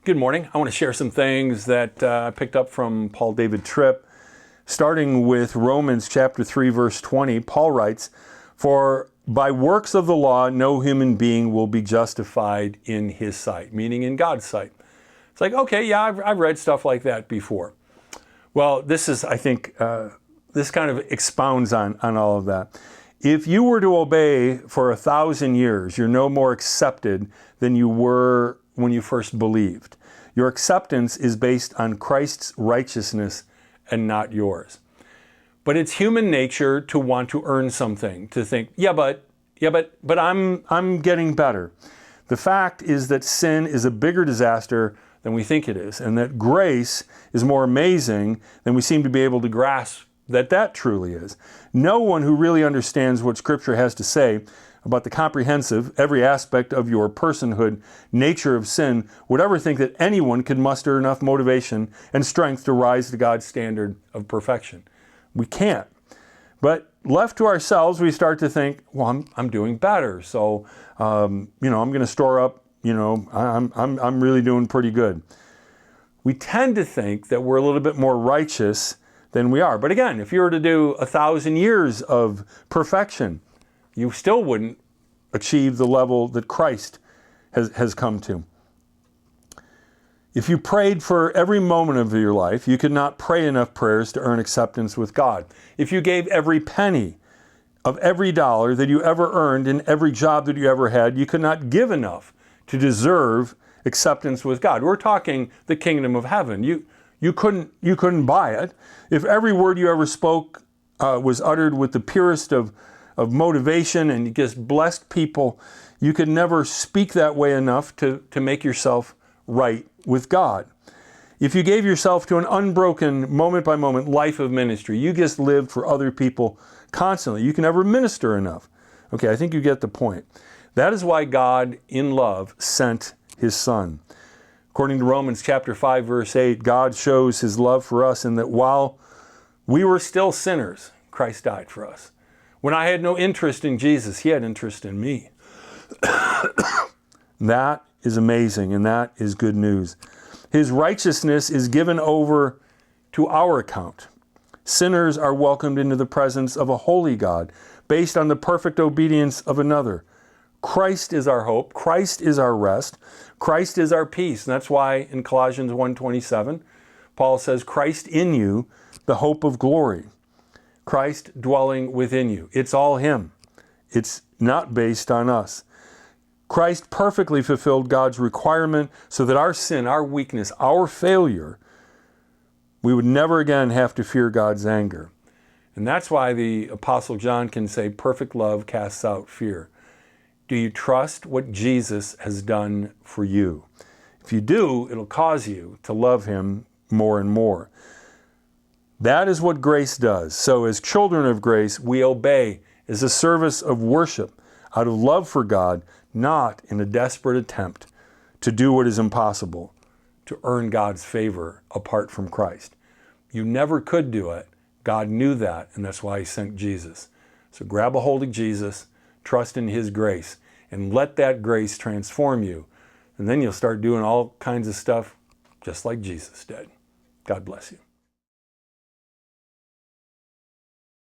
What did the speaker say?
Good morning. I want to share some things that I picked up from Paul David Tripp. Starting with Romans chapter 3, verse 20, Paul writes, "For by works of the law, no human being will be justified in his sight," meaning in God's sight. It's like, okay, yeah, I've read stuff like that before. Well, this is, I think, this kind of expounds on all of that. If you were to obey for 1,000 years, you're no more accepted than you were when you first believed. Your acceptance is based on Christ's righteousness and not yours. But it's human nature to want to earn something, to think, but I'm getting better. The fact is that sin is a bigger disaster than we think it is, and that grace is more amazing than we seem to be able to grasp that truly is. No one who really understands what Scripture has to say about the comprehensive, every aspect of your personhood, nature of sin, would ever think that anyone could muster enough motivation and strength to rise to God's standard of perfection. We can't. But left to ourselves, we start to think, well, I'm doing better. So, I'm going to store up, I'm really doing pretty good. We tend to think that we're a little bit more righteous than we are. But again, if you were to do 1,000 years of perfection, you still wouldn't achieve the level that Christ has come to. If you prayed for every moment of your life, you could not pray enough prayers to earn acceptance with God. If you gave every penny of every dollar that you ever earned in every job that you ever had, you could not give enough to deserve acceptance with God. We're talking the kingdom of heaven. You couldn't buy it. If every word you ever spoke was uttered with the purest of motivation and you just blessed people, you could never speak that way enough to make yourself right with God. If you gave yourself to an unbroken, moment-by-moment life of ministry, you just lived for other people constantly, you can never minister enough. Okay, I think you get the point. That is why God, in love, sent His Son. According to Romans chapter 5, verse 8, God shows His love for us in that while we were still sinners, Christ died for us. When I had no interest in Jesus, He had interest in me. That is amazing, and that is good news. His righteousness is given over to our account. Sinners are welcomed into the presence of a holy God based on the perfect obedience of another. Christ is our hope. Christ is our rest. Christ is our peace. And that's why in Colossians 1:27, Paul says, Christ in you, the hope of glory. Christ dwelling within you. It's all Him. It's not based on us. Christ perfectly fulfilled God's requirement so that our sin, our weakness, our failure, we would never again have to fear God's anger. And that's why the Apostle John can say, perfect love casts out fear. Do you trust what Jesus has done for you? If you do, it'll cause you to love Him more and more. That is what grace does. So as children of grace, we obey as a service of worship out of love for God, not in a desperate attempt to do what is impossible, to earn God's favor apart from Christ. You never could do it. God knew that, and that's why He sent Jesus. So grab a hold of Jesus, trust in His grace, and let that grace transform you. And then you'll start doing all kinds of stuff just like Jesus did. God bless you.